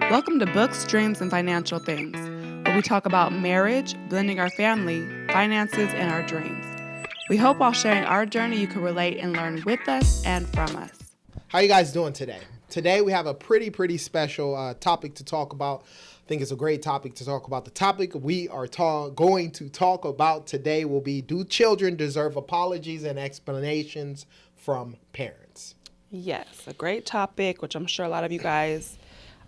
Welcome to Books, Dreams, and Financial Things, where we talk about marriage, blending our family, finances, and our dreams. We hope while sharing our journey, you can relate and learn with us and from us. How you guys doing today? Today we have a pretty special topic to talk about. I think it's a great topic to talk about. The topic we are going to talk about today will be, do children deserve apologies and explanations from parents? Yes, a great topic, which I'm sure a lot of you guys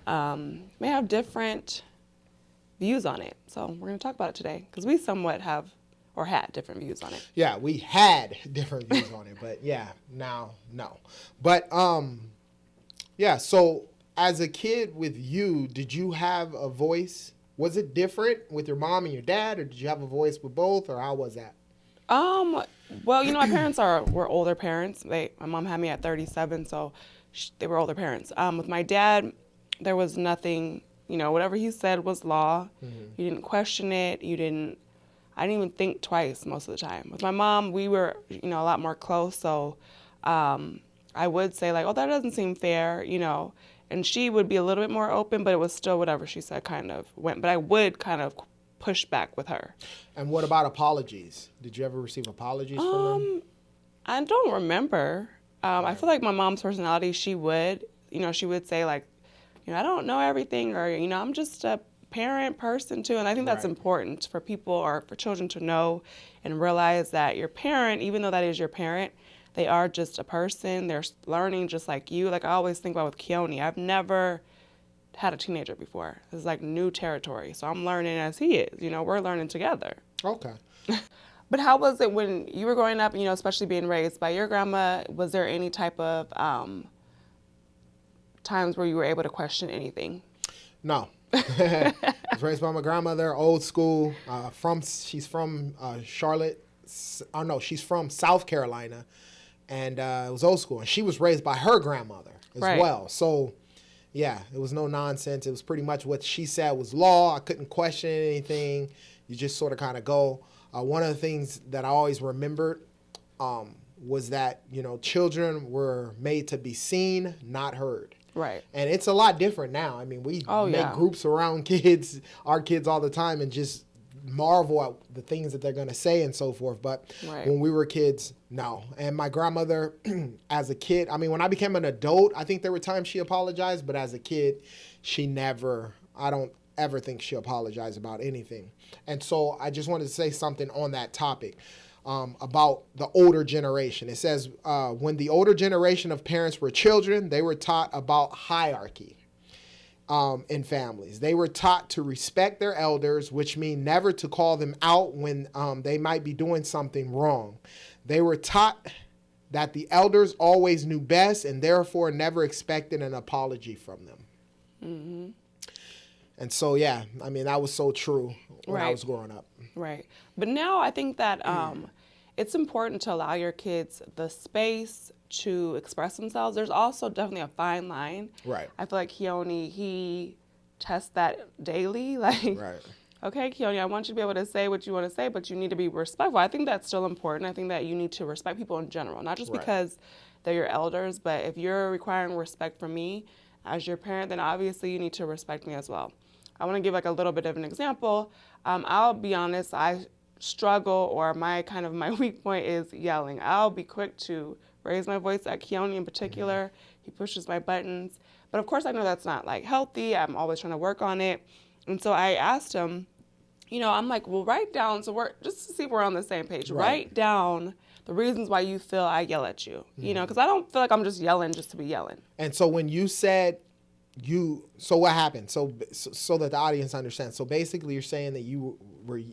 may have different views on it. So we're going to talk about it today because we somewhat have or had different views on it. Yeah, we had different views on it, but yeah, now no. But yeah, so as a kid with you, did you have a voice? Was it different with your mom and your dad, or did you have a voice with both, or how was that? Well, my parents were older parents. My mom had me at 37, so they were older parents. With my dad, there was nothing, whatever he said was law. Mm-hmm. You didn't question it. I didn't even think twice most of the time. With my mom, we were, a lot more close, so I would say like, oh, that doesn't seem fair, and she would be a little bit more open, but it was still whatever she said kind of went. But I would kind of push back with her. And what about apologies? Did you ever receive apologies from them? I don't remember. I feel like my mom's personality, she would say like, I don't know everything, or, I'm just a parent person too. And I think that's important for people or for children to know and realize that your parent, even though that is your parent, they are just a person. They're learning just like you. Like I always think about with Keone, I've never had a teenager before. It's like new territory. So I'm learning as he is, we're learning together. Okay. But how was it when you were growing up, especially being raised by your grandma? Was there any type of times where you were able to question anything? No. I was raised by my grandmother, old school. She's from Charlotte. Oh no, she's from South Carolina, and it was old school. And she was raised by her grandmother as well. So, yeah, it was no nonsense. It was pretty much what she said was law. I couldn't question anything. You just sort of kind of go. One of the things that I always remembered was that children were made to be seen, not heard. Right. And it's a lot different now. I mean, we make groups around our kids all the time, and just marvel at the things that they're going to say and so forth. But when we were kids, no. And my grandmother, as a kid, I mean, when I became an adult, I think there were times she apologized, but as a kid, I don't ever think she apologized about anything. And so I just wanted to say something on that topic. About the older generation. It says, when the older generation of parents were children, they were taught about hierarchy in families. They were taught to respect their elders, which means never to call them out when they might be doing something wrong. They were taught that the elders always knew best and therefore never expected an apology from them. Mm-hmm. And so, yeah, I mean, that was so true when I was growing up. Right. But now I think that it's important to allow your kids the space to express themselves. There's also definitely a fine line. Right. I feel like Keone, he tests that daily. Like, okay, Keone, I want you to be able to say what you want to say, but you need to be respectful. I think that's still important. I think that you need to respect people in general, not just because they're your elders, but if you're requiring respect from me as your parent, then obviously you need to respect me as well. I want to give like a little bit of an example. I'll be honest, I struggle, or my weak point is yelling. I'll be quick to raise my voice at Keone in particular. Mm-hmm. He pushes my buttons. But of course I know that's not like healthy. I'm always trying to work on it. And so I asked him, I'm like, well, write down, so we're just to see if we're on the same page. Write down the reasons why you feel I yell at you. Mm-hmm. Because I don't feel like I'm just yelling just to be yelling. And so when you said so what happened? So that the audience understands. So basically, you're saying that you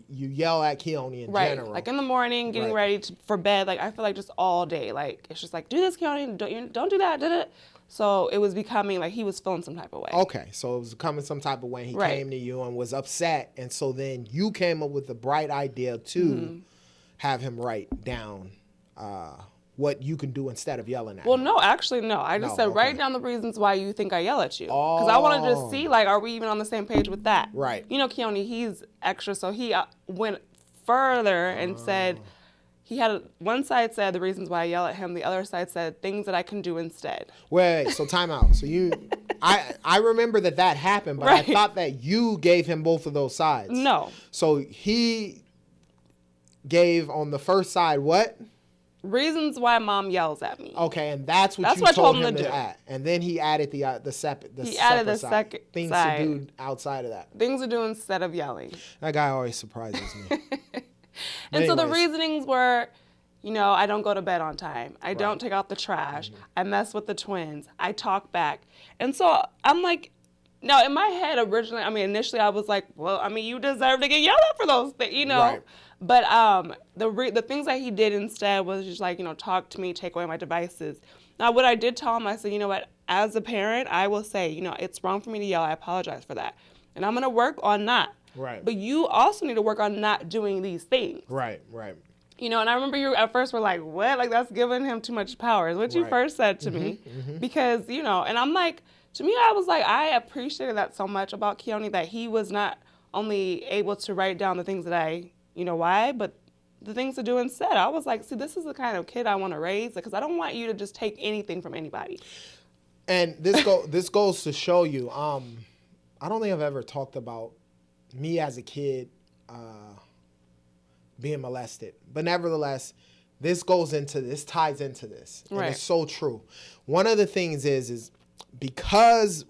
yell at Keone in general, like in the morning, getting ready for bed. Like I feel like just all day, like it's just like, do this, Keone, don't do that, did it? So it was becoming like he was feeling some type of way. Okay, so it was becoming some type of way. He came to you and was upset, and so then you came up with the bright idea to have him write down what you can do instead of yelling at him. Well, no, actually, no. I just said, write down the reasons why you think I yell at you. Because I wanted to see, like, are we even on the same page with that? Right. Keone, he's extra, so he went further and said, he had one side said the reasons why I yell at him, the other side said things that I can do instead. Wait, so time out. So I remember that happened, but I thought that you gave him both of those sides. No. So he gave on the first side what? Reasons why mom yells at me. Okay, and that's what you told him to add. And then he added the he added the second things to do outside of that. Things to do instead of yelling. That guy always surprises me. And so the reasonings were, I don't go to bed on time. I don't take out the trash. Mm-hmm. I mess with the twins. I talk back. And so I'm like, now in my head originally, initially I was like, well, you deserve to get yelled at for those things, Right. But the things that he did instead was just like, talk to me, take away my devices. Now, what I did tell him, I said, what, as a parent, I will say, it's wrong for me to yell. I apologize for that. And I'm going to work on not. Right. But you also need to work on not doing these things. Right. And I remember you at first were like, what? Like, that's giving him too much power is what you first said to me. Mm-hmm. Because, and I'm like, to me, I was like, I appreciated that so much about Keone that he was not only able to write down the things that I, why, but the things to do instead. I was like, see, this is the kind of kid I want to raise because I don't want you to just take anything from anybody. And this goes to show you, I don't think I've ever talked about me as a kid being molested. But nevertheless, this ties into this. And it's so true. One of the things is because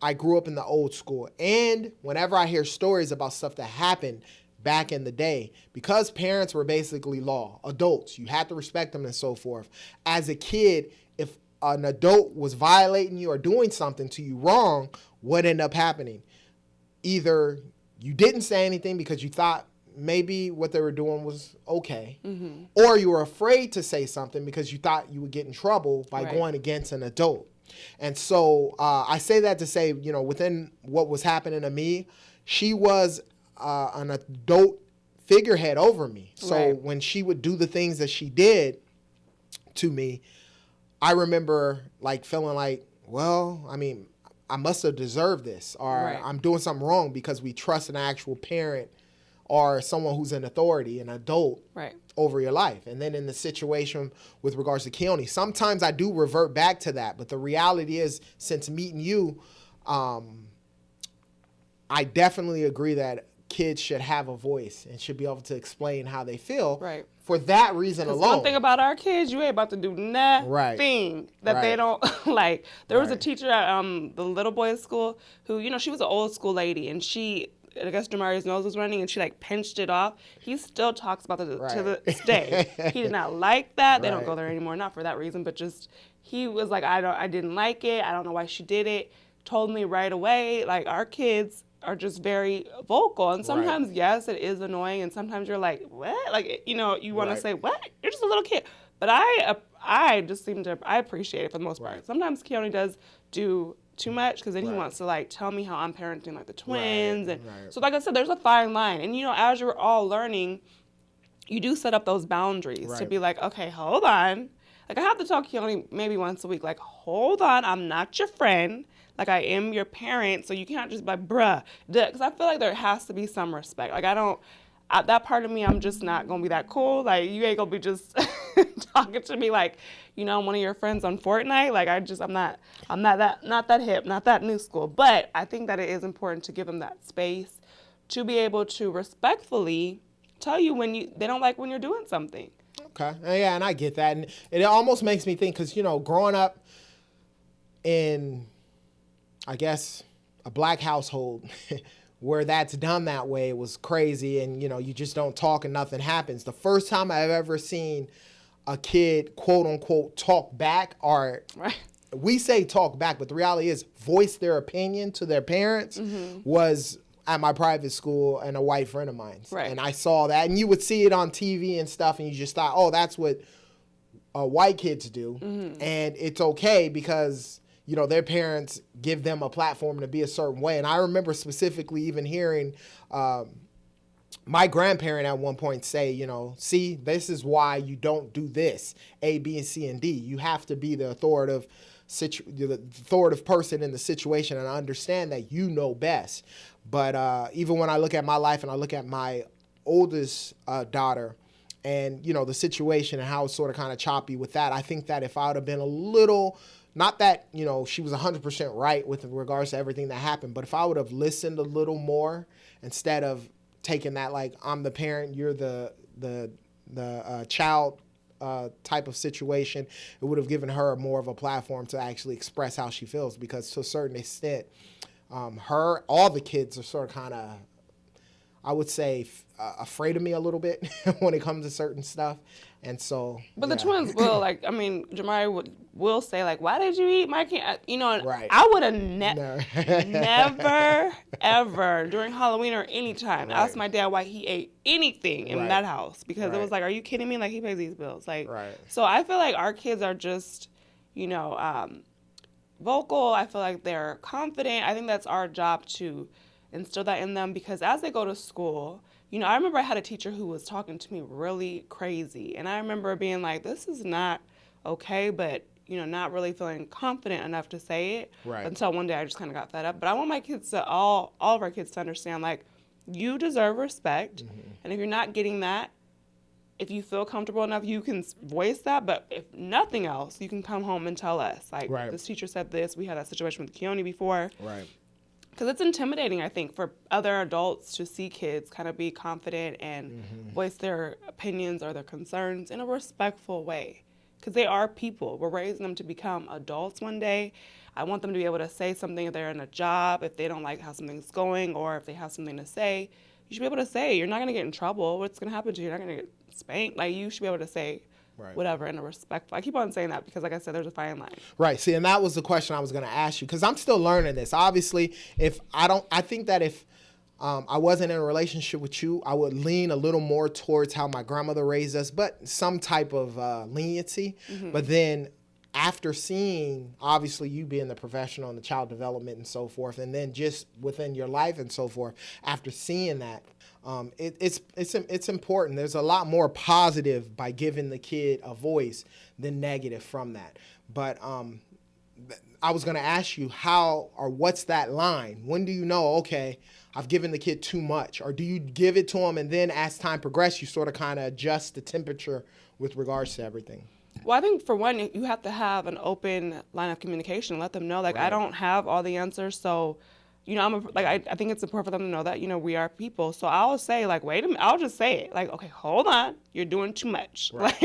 I grew up in the old school, and whenever I hear stories about stuff that happened back in the day, because parents were basically law, adults, you had to respect them and so forth. As a kid, if an adult was violating you or doing something to you wrong, what ended up happening? Either you didn't say anything because you thought maybe what they were doing was okay, mm-hmm. or you were afraid to say something because you thought you would get in trouble by going against an adult. And so I say that to say, within what was happening to me, she was an adult figurehead over me. So when she would do the things that she did to me, I remember feeling like, well, I must have deserved this, or I'm doing something wrong because we trust an actual parent or someone who's an authority, an adult, over your life. And then in the situation with regards to Keone, sometimes I do revert back to that. But the reality is, since meeting you, I definitely agree that kids should have a voice and should be able to explain how they feel. Right. For that reason alone. One thing about our kids, you ain't about to do nothing that they don't like. There was a teacher at the little boys' school who, she was an old school lady, and I guess Jamari's nose was running, and she pinched it off. He still talks about it to this day. He did not like that. They don't go there anymore, not for that reason, but just he was like, I didn't like it. I don't know why she did it. Told me right away. Our kids are just very vocal, and sometimes yes, it is annoying, and sometimes you're like, what? You want to say what? You're just a little kid. But I just I appreciate it for the most part. Sometimes Keone does do too much because then he wants to tell me how I'm parenting the twins, and so like I said, there's a fine line, and as you're all learning, you do set up those boundaries to be like, okay, hold on, I have to talk to Keone maybe once a week, hold on, I'm not your friend, I am your parent, so you can't just be like, bruh, because I feel like there has to be some respect. I don't. That part of me, I'm just not gonna be that cool. You ain't gonna be just talking to me I'm one of your friends on Fortnite. I'm not that hip, not that new school. But I think that it is important to give them that space to be able to respectfully tell you when they don't like when you're doing something. Okay, yeah, and I get that, and it almost makes me think because growing up in, I guess, a black household. Where that's done that way was crazy, and you just don't talk and nothing happens. The first time I've ever seen a kid quote unquote talk back, or we say talk back, but the reality is voice their opinion to their parents, was at my private school and a white friend of mine. And I saw that, and you would see it on TV and stuff, and you just thought, oh, that's what white kids do, and it's okay because their parents give them a platform to be a certain way. And I remember specifically even hearing my grandparent at one point say, see, this is why you don't do this, A, B, and C, and D. You have to be the authoritative person in the situation and understand that you know best. But even when I look at my life and I look at my oldest daughter, and, the situation and how it's sort of kind of choppy with that, I think that if I would have been a little not that, she was 100% right with regards to everything that happened, but if I would have listened a little more instead of taking that like I'm the parent, you're the child type of situation, it would have given her more of a platform to actually express how she feels, because to a certain extent, all the kids are sort of kind of, I would say, afraid of me a little bit when it comes to certain stuff. And so, but the twins will, Jamari will say, like, why did you eat my candy? Right. I would have never, ever during Halloween or any time asked my dad why he ate anything in that house, because it was like, are you kidding me? Like, he pays these bills. Like, so I feel like our kids are just, vocal. I feel like they're confident. I think that's our job to instill that in them, because as they go to school, I remember I had a teacher who was talking to me really crazy, and I remember being like, this is not okay, but, not really feeling confident enough to say it until one day I just kind of got fed up. But I want my kids to, all of our kids to understand, like, you deserve respect, and if you're not getting that, if you feel comfortable enough, you can voice that, but if nothing else, you can come home and tell us, like, this teacher said this, we had that situation with Keone before. Because it's intimidating, I think, for other adults to see kids kind of be confident and voice their opinions or their concerns in a respectful way. Because they are people. We're raising them to become adults one day. I want them to be able to say something if they're in a job, if they don't like how something's going, or if they have something to say. You should be able to say, you're not going to get in trouble. What's going to happen to you? You're not going to get spanked. Like, you should be able to say whatever in a respectful. I keep on saying that because, like I said, there's a fine line. Right. See, and that was the question I was going to ask you, because I'm still learning this. Obviously, I think that if I wasn't in a relationship with you, I would lean a little more towards how my grandmother raised us, but some type of leniency. But then after seeing, obviously, you being the professional in the child development and so forth, and then just within your life and so forth, after seeing that, it's important. There's a lot more positive by giving the kid a voice than negative from that. But I was going to ask you how or what's that line? When do you know, okay, I've given the kid too much? Or do you give it to them and then as time progresses, you sort of kind of adjust the temperature with regards to everything? Well, I think for one, you have to have an open line of communication. Let them know, like, I don't have all the answers, so I think it's important for them to know that, we are people. So I'll say, like, wait a minute. I'll just say it. Like, okay, hold on. You're doing too much. Like,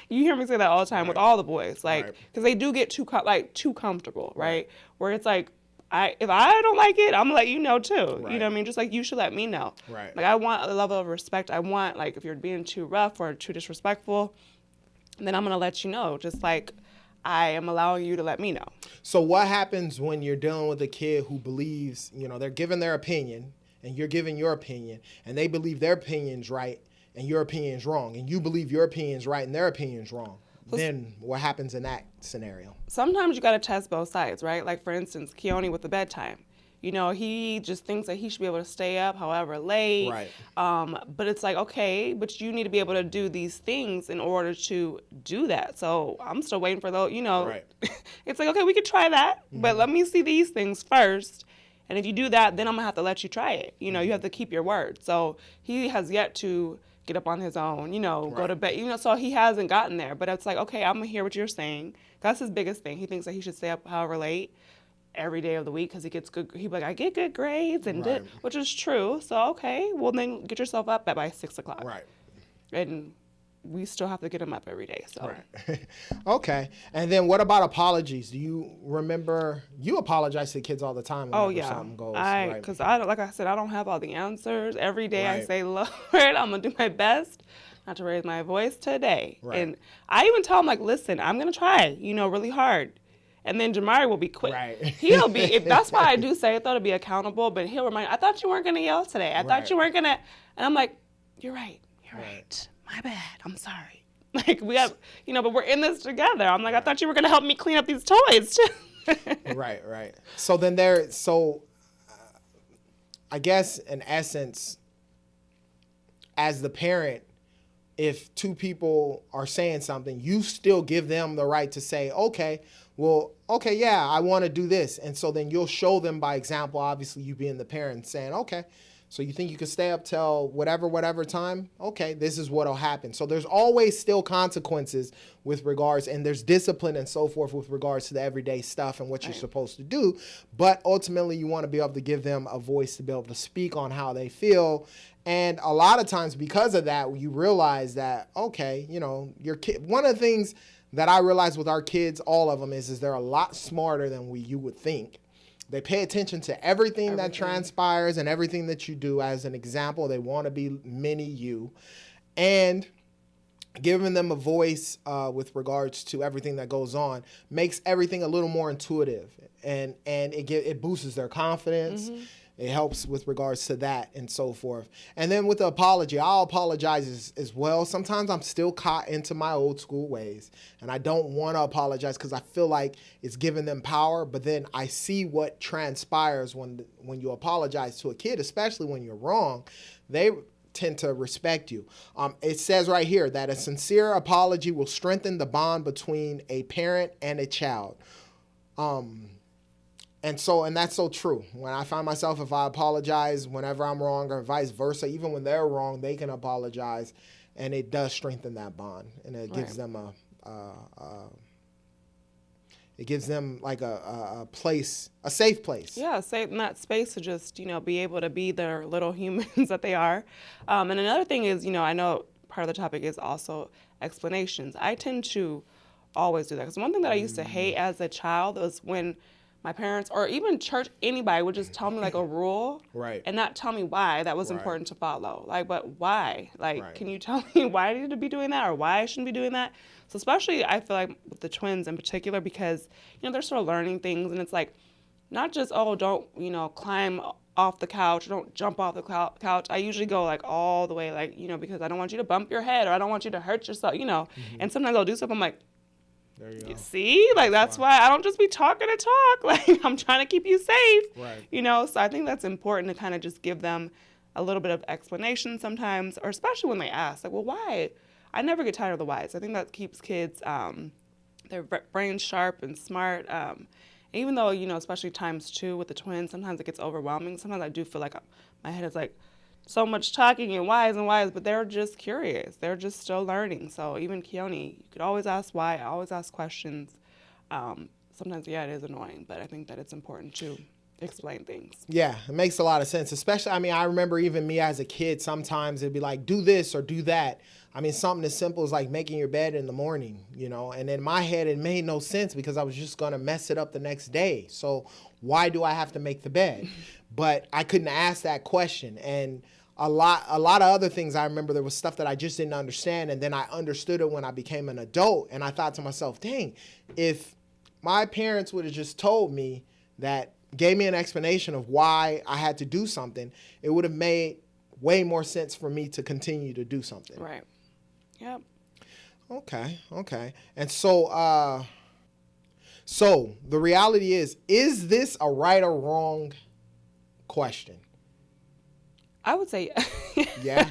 you hear me say that all the time with all the boys. Like, because they do get too comfortable, right? Where it's like, if I don't like it, I'm going to let you know, too. You know what I mean? Just like you should let me know. Like, I want a level of respect. I want, like, if you're being too rough or too disrespectful, then I'm going to let you know. Just like I am allowing you to let me know. So what happens when you're dealing with a kid who believes, they're giving their opinion and you're giving your opinion, and they believe their opinion's right and your opinion's wrong, and you believe your opinion's right and their opinion's wrong? Then what happens in that scenario? Sometimes you got to test both sides, right? Like, for instance, Keone with the bedtime. He just thinks that he should be able to stay up however late. But it's like, okay, but you need to be able to do these things in order to do that. So I'm still waiting for those, It's like, okay, we could try that, but let me see these things first. And if you do that, then I'm going to have to let you try it. You have to keep your word. So he has yet to get up on his own, go to bed, so he hasn't gotten there. But it's like, okay, I'm going to hear what you're saying. That's his biggest thing. He thinks that he should stay up however late every day of the week because he gets good. He's like, I get good grades, and which is true. So okay, well then get yourself up by 6 o'clock. And we still have to get him up every day. So okay. And then what about apologies? Do you remember you apologize to kids all the time? Something goes because like I said, I don't have all the answers. Every day I say, Lord, I'm gonna do my best not to raise my voice today. And I even tell him, like, listen, I'm gonna try, really hard. And then Jamari will be quick. He'll be, that's why I do say I thought to be accountable, but he'll remind, I thought you weren't going to yell today. I thought you weren't going to, and I'm like, you're right. My bad. I'm sorry. Like, we have, but we're in this together. I'm like, I thought you were going to help me clean up these toys too. Right. So then I guess in essence, as the parent, if two people are saying something, you still give them the right to say, okay, I want to do this. And so then you'll show them by example, obviously you being the parent, saying, okay, So you think you can stay up till whatever time? Okay, this is what'll happen. So there's always still consequences with regards, and there's discipline and so forth with regards to the everyday stuff and what you're supposed to do. But ultimately, you want to be able to give them a voice to be able to speak on how they feel. And a lot of times because of that, you realize that, okay, you know, your kid, one of the things that I realize with our kids, all of them, is they're a lot smarter than you would think. They pay attention to everything that transpires and everything that you do. As an example, they want to be mini you. And giving them a voice with regards to everything that goes on makes everything a little more intuitive. And it boosts their confidence. Mm-hmm. It helps with regards to that and so forth. And then with the apology, I'll apologize as well. Sometimes I'm still caught into my old school ways, and I don't want to apologize because I feel like it's giving them power. But then I see what transpires when you apologize to a kid, especially when you're wrong. They tend to respect you. It says right here that a sincere apology will strengthen the bond between a parent and a child. And that's so true. When I find myself, if I apologize whenever I'm wrong or vice versa, even when they're wrong, they can apologize, and it does strengthen that bond, and it gives them like a place, a safe place. Yeah, safe in that space to just, be able to be their little humans that they are. And another thing is, I know part of the topic is also explanations. I tend to always do that, because one thing that I used to hate as a child was when my parents or even church, anybody would just tell me like a rule, right, and not tell me why that was important to follow. Like, but why? Like, can you tell me why I need to be doing that or why I shouldn't be doing that? So especially I feel like with the twins in particular, because, they're still learning things, and it's like, not just, don't, climb off the couch, or don't jump off the couch. I usually go like all the way, like, because I don't want you to bump your head or I don't want you to hurt yourself, Mm-hmm. And sometimes I'll do stuff, I'm like, there you go. See, like that's why I don't just be talking to talk. Like, I'm trying to keep you safe. Right. So I think that's important to kind of just give them a little bit of explanation sometimes, or especially when they ask, like, well, why? I never get tired of the whys. I think that keeps kids, their brains sharp and smart. Even though, especially times two with the twins, sometimes it gets overwhelming. Sometimes I do feel like my head is like, so much talking and whys, but they're just curious. They're just still learning. So even Keone, you could always ask why, always ask questions. Sometimes, it is annoying, but I think that it's important to explain things. Yeah, it makes a lot of sense. Especially, I remember even me as a kid, sometimes it'd be like, do this or do that. Something as simple as like making your bed in the morning, and in my head, it made no sense because I was just going to mess it up the next day. So why do I have to make the bed? But I couldn't ask that question. And a lot of other things, I remember there was stuff that I just didn't understand, and then I understood it when I became an adult, and I thought to myself, dang, if my parents would have just told me that, gave me an explanation of why I had to do something, it would have made way more sense for me to continue to do something. Right. Yep. Okay. And so the reality is this a right or wrong question? I would say yes. Yeah.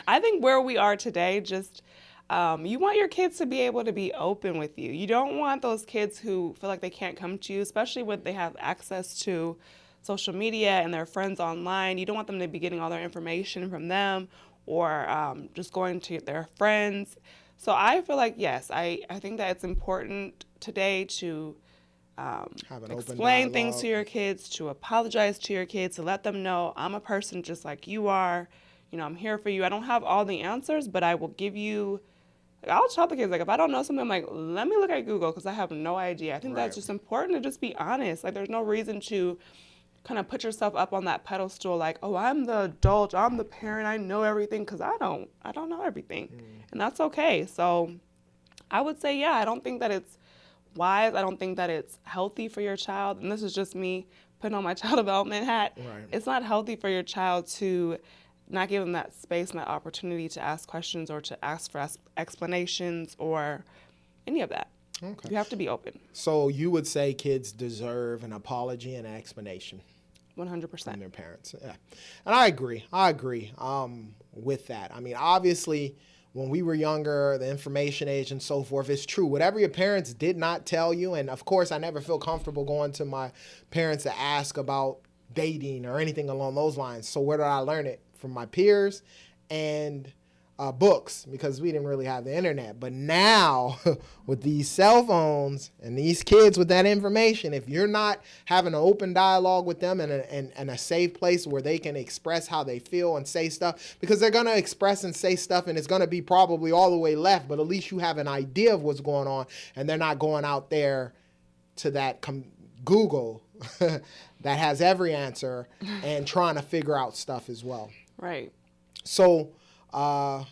I think where we are today, just you want your kids to be able to be open with you. You don't want those kids who feel like they can't come to you, especially when they have access to social media and their friends online. You don't want them to be getting all their information from them or just going to their friends. So I feel like, yes, I think that it's important today to explain things to your kids, to apologize to your kids, to let them know I'm a person just like you are. I'm here for you. I don't have all the answers, but I will give you, I'll tell the kids, like, if I don't know something, I'm like, let me look at Google because I have no idea. I think that's just important to just be honest. Like, there's no reason to kind of put yourself up on that pedestal like, oh, I'm the adult, I'm the parent, I know everything, because I don't know everything. And that's okay. So I would say, I don't think that it's wise. I don't think that it's healthy for your child. And this is just me putting on my child development hat. Right. It's not healthy for your child to not give them that space and that opportunity to ask questions or to ask for explanations or any of that. Okay. You have to be open. So you would say kids deserve an apology and an explanation. 100%. From their parents. Yeah. And I agree with that. Obviously, when we were younger, the information age and so forth, it's true. Whatever your parents did not tell you, and of course, I never feel comfortable going to my parents to ask about dating or anything along those lines. So where did I learn it? From my peers and books, because we didn't really have the internet. But now with these cell phones and these kids with that information, if you're not having an open dialogue with them and a safe place where they can express how they feel and say stuff, because they're going to express and say stuff and it's going to be probably all the way left, but at least you have an idea of what's going on, and they're not going out there to that Google that has every answer and trying to figure out stuff as well. Right. So I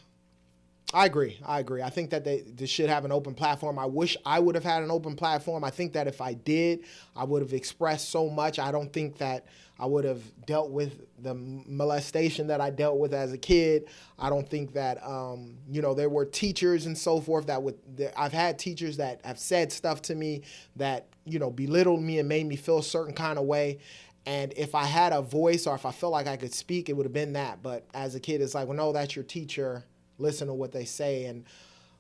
agree. I think that they should have an open platform. I wish I would have had an open platform. I think that if I did, I would have expressed so much. I don't think that I would have dealt with the molestation that I dealt with as a kid. I don't think that, there were teachers and so forth I've had teachers that have said stuff to me that, belittled me and made me feel a certain kind of way. And if I had a voice or if I felt like I could speak, it would have been that. But as a kid, it's like, well, no, that's your teacher. Listen to what they say. And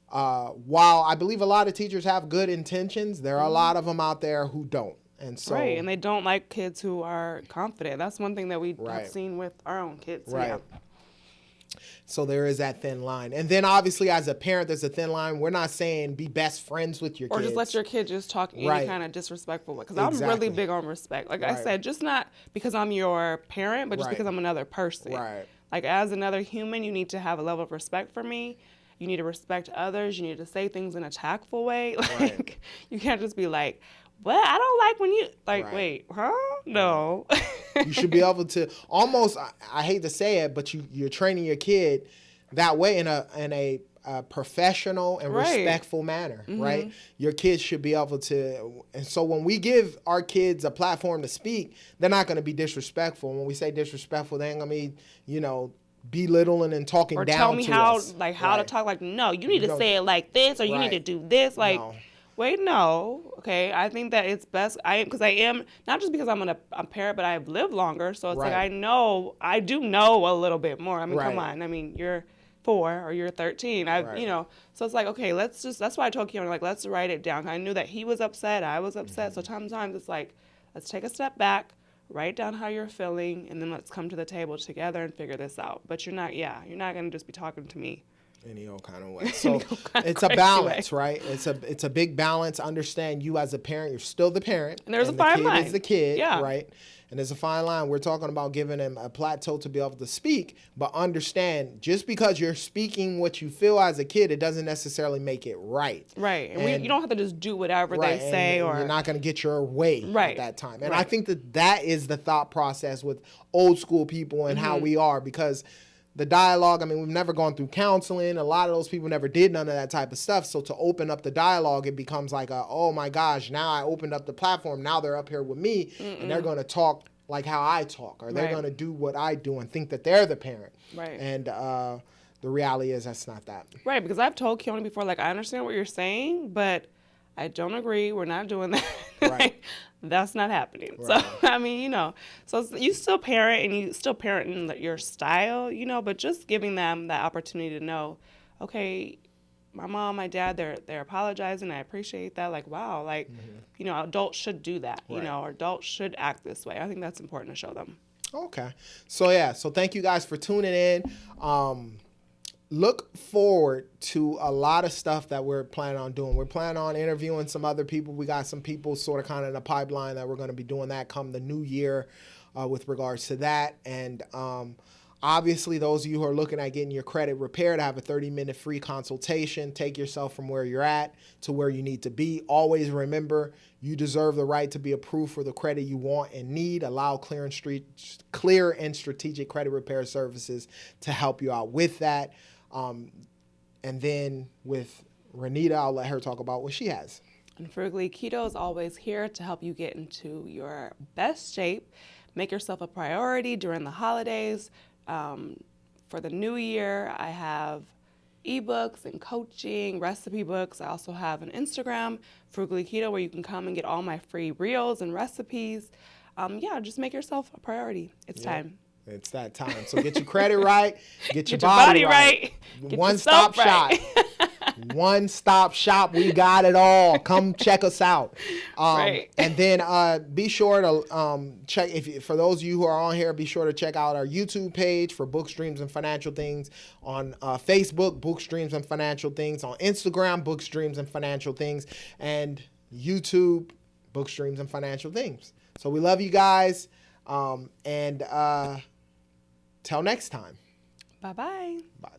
while I believe a lot of teachers have good intentions, there are a lot of them out there who don't. And so, right, and they don't like kids who are confident. That's one thing that we have seen with our own kids. Right. Yeah. So there is that thin line. And then obviously as a parent, there's a thin line. We're not saying be best friends with your kids. Or just let your kid just talk any kind of disrespectful way. Because I'm really big on respect. Like I said, just not because I'm your parent, but just because I'm another person. Right. Like as another human, you need to have a level of respect for me. You need to respect others. You need to say things in a tactful way. Like you can't just be like, well, I don't like when you, wait, huh? No. You should be able to almost, I hate to say it, but you're training your kid that way in a professional and respectful manner, right? Your kids should be able to, and so when we give our kids a platform to speak, they're not going to be disrespectful. When we say disrespectful, they ain't going to be, belittling and talking down to us. Or tell me how to talk. Like, no, you need to say it like this, or you need to do this. Like, wait, no. Okay, I think that it's best. Because I am, not just because I'm a parent, but I've lived longer. So it's like I do know a little bit more. I mean, come on. I mean, you're 4 or you're 13. So it's like, okay, that's why I told Keone, like, let's write it down. I knew that he was upset, I was upset. So sometimes it's like, let's take a step back, write down how you're feeling, and then let's come to the table together and figure this out. But you're not going to just be talking to me any old kind of way. So it's a balance, right? It's a big balance. Understand, you as a parent, you're still the parent. And there's a fine line. The kid is the kid, right? And there's a fine line. We're talking about giving him a plateau to be able to speak, but understand, just because you're speaking what you feel as a kid, it doesn't necessarily make it right. Right. And you don't have to just do whatever they say. And you're not going to get your way at that time. And I think that is the thought process with old school people and how we are, because the dialogue, I mean, we've never gone through counseling. A lot of those people never did none of that type of stuff. So to open up the dialogue, it becomes like, oh my gosh, now I opened up the platform. Now they're up here with me and they're going to talk like how I talk, or they're going to do what I do and think that they're the parent. Right. And the reality is that's not that. Right, because I've told Keone before, like, I understand what you're saying, but I don't agree. We're not doing that. Right. That's not happening. Right. So, I mean, so you still parent and you still parent in your style, but just giving them that opportunity to know, okay, my mom, my dad, they're apologizing. I appreciate that. Like, wow, like, adults should do that, or adults should act this way. I think that's important to show them. Okay. So thank you guys for tuning in. Look forward to a lot of stuff that we're planning on doing. We're planning on interviewing some other people. We got some people sort of kind of in the pipeline that we're going to be doing that come the new year with regards to that. And obviously, those of you who are looking at getting your credit repaired, I have a 30-minute free consultation. Take yourself from where you're at to where you need to be. Always remember, you deserve the right to be approved for the credit you want and need. Allow clear and strategic credit repair services to help you out with that. And then with Renita, I'll let her talk about what she has. And Frugally Keto is always here to help you get into your best shape. Make yourself a priority during the holidays. For the new year, I have ebooks and coaching, recipe books. I also have an Instagram, Frugally Keto, where you can come and get all my free reels and recipes. Just make yourself a priority. It's time. It's that time. So get your credit right, get your body right. Get One-stop shop. One-stop shop. We got it all. Come check us out. Right. And then be sure to check, for those of you who are on here, be sure to check out our YouTube page for Book Streams and Financial Things. On Facebook, Book Streams and Financial Things. On Instagram, Book Streams and Financial Things. And YouTube, Book Streams and Financial Things. So we love you guys. And till next time. Bye-bye. Bye.